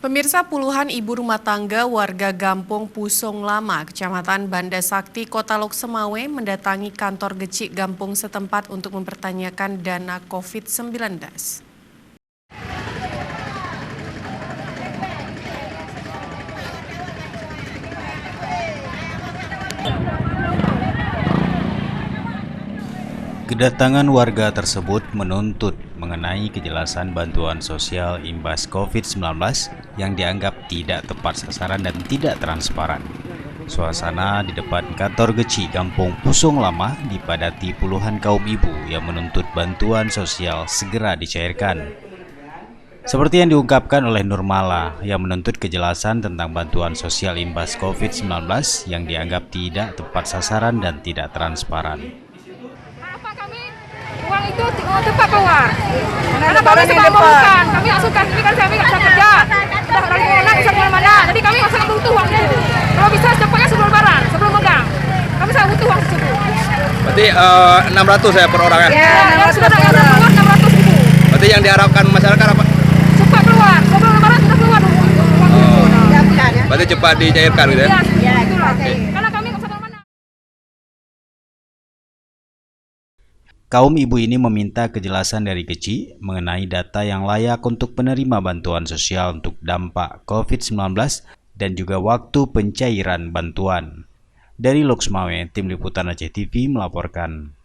Pemirsa, puluhan ibu rumah tangga warga Gampong Pusong Lama, Kecamatan Banda Sakti, Kota Lok Semawe mendatangi kantor Gecik Gampong setempat untuk mempertanyakan dana COVID-19. Kedatangan warga tersebut menuntut mengenai kejelasan bantuan sosial imbas COVID-19 yang dianggap tidak tepat sasaran dan tidak transparan. Suasana di depan kantor Gecik Gampong Pusong Lama dipadati puluhan kaum ibu yang menuntut bantuan sosial segera dicairkan. Seperti yang diungkapkan oleh Nurmala yang menuntut kejelasan tentang bantuan sosial imbas COVID-19 yang dianggap tidak tepat sasaran dan tidak transparan. Uang itu tepat keluar. Karena kami sedang memerlukan, kami nggak suka, ini kan kami nggak bisa kerja. Sudah dari corona bisa kemana-mana, jadi kami sangat butuh uang itu. Kalau bisa secepatnya sebelum lebaran, sebelum megang. Kami sangat butuh uang tersebut. Berarti 600 ya per orang ya? Ya, yang sudah ada keluar 600.000. Berarti yang diharapkan masyarakat apa? Cepat keluar, sebelum lebaran sudah keluar uang itu. Berarti cepat dicairkan gitu ya? Ya, itulah. Karena kami nggak bisa kemana-mana. Kaum ibu ini meminta kejelasan dari Gecik mengenai data yang layak untuk penerima bantuan sosial untuk dampak COVID-19 dan juga waktu pencairan bantuan. Dari Lok Semawe, Tim Liputan Aceh TV melaporkan.